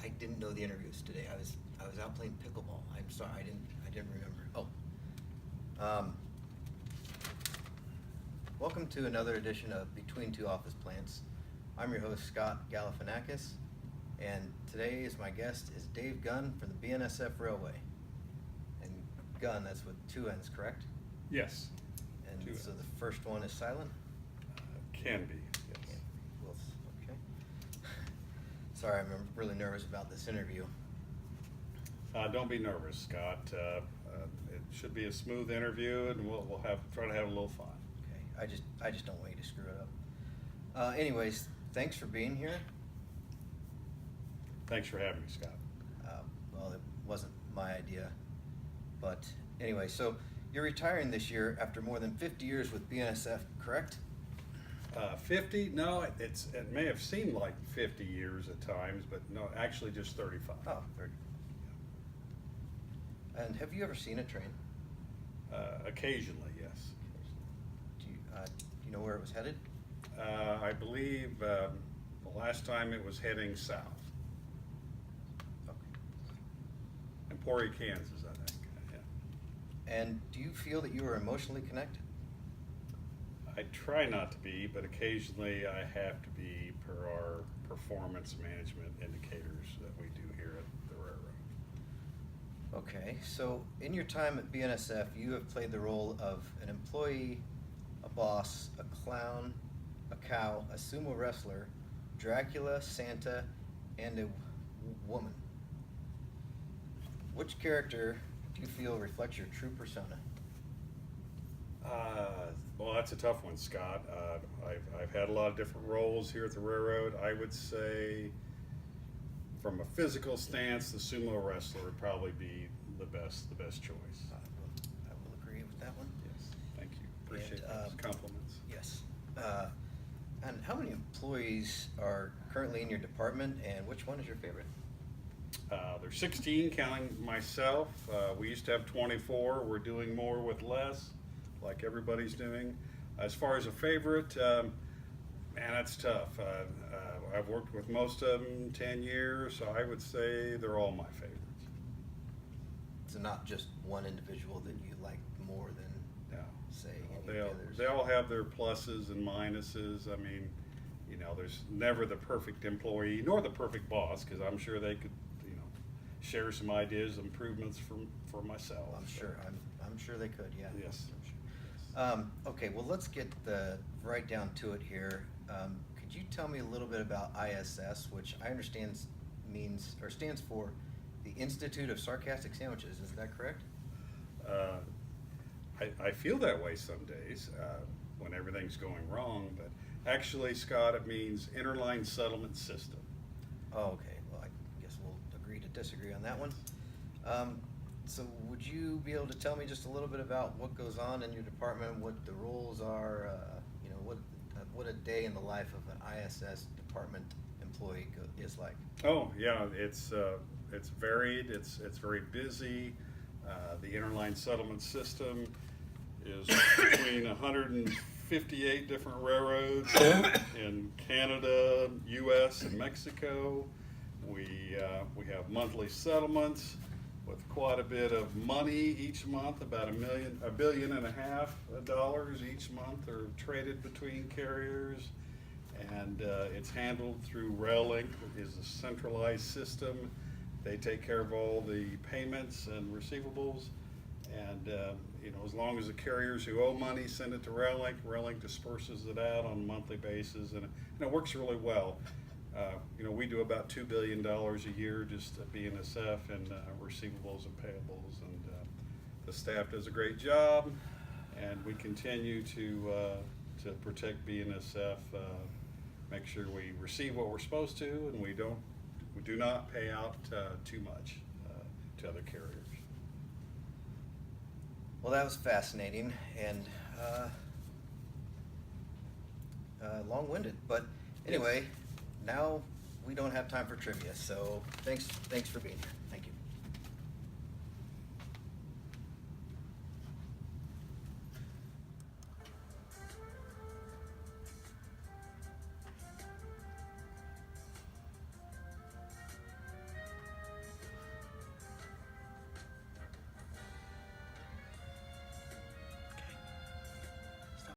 I didn't know the interviews today. I was out playing pickleball. I'm sorry, I didn't remember. Oh. Welcome to another edition of Between Two Office Plants. I'm your host, Scott Galifianakis, and today is my guest is Dave Gunn from the BNSF Railway. And Gunn, that's with two N's, correct? Yes. And Two so N's. the first one is silent? Can be, yes. Well, okay. Sorry, I'm really nervous about this interview. Don't be nervous, Scott. It should be a smooth interview, and we'll try to have a little fun. Okay, I just don't want you to screw it up. Anyways, thanks for being here. Thanks for having me, Scott. Well, it wasn't my idea, but anyway, so you're retiring this year after more than 50 years with BNSF, correct? 50? No, it may have seemed like 50 years at times, but no, actually just 35. Oh, 30. And have you ever seen a train? Occasionally, yes. Do you know where it was headed? I believe the last time it was heading south. Okay. Emporia, Kansas, I think. Yeah. And do you feel that you are emotionally connected? I try not to be, but occasionally I have to be per our performance management indicators that we do here at the railroad. Okay, so in your time at BNSF, you have played the role of an employee, a boss, a clown, a cow, a sumo wrestler, Dracula, Santa, and a woman. Which character do you feel reflects your true persona? Well, that's a tough one, Scott. I've had a lot of different roles here at the railroad. I would say, from a physical stance, the sumo wrestler would probably be the best choice. I will agree with that one. Yes, thank you. Appreciate And, those compliments. Yes. And how many employees are currently in your department, and which one is your favorite? There's 16, counting myself. We used to have 24. We're doing more with less, like everybody's doing. As far as a favorite, man, that's tough. I've worked with most of them 10 years, so I would say they're all my favorites. So not just one individual that you like more than, No. say, any of the others? They all have their pluses and minuses. I mean, you know, there's never the perfect employee nor the perfect boss, because I'm sure they could, you know, share some ideas, improvements for myself. I'm sure. I'm sure they could. Yeah. Yes. I'm sure. Okay. Well, let's get right down to it here. Could you tell me a little bit about ISS, which I understand stands for the Institute of Sarcastic Sandwiches? Is that correct? I feel that way some days when everything's going wrong, but actually, Scott, it means Interline Settlement System. Oh, okay. Well, I guess we'll agree to disagree on that one. So would you be able to tell me just a little bit about what goes on in your department, what the roles are, you know, what a day in the life of an ISS department employee is like? Oh yeah, it's varied. It's very busy. The Interline Settlement System is between 158 different railroads in Canada, U.S., and Mexico. We have monthly settlements with quite a bit of money each month. About $1.5 billion each month are traded between carriers, and it's handled through RailLink, which is a centralized system. They take care of all the payments and receivables, and you know, as long as the carriers who owe money send it to RailLink, RailLink disperses it out on a monthly basis, and it works really well. You know, we do about $2 billion a year just at BNSF and receivables and payables, and the staff does a great job, and we continue to protect BNSF, make sure we receive what we're supposed to, and we do not pay out too much to other carriers. Well, that was fascinating and long-winded, but anyway, now we don't have time for trivia, so thanks for being here. Thank you.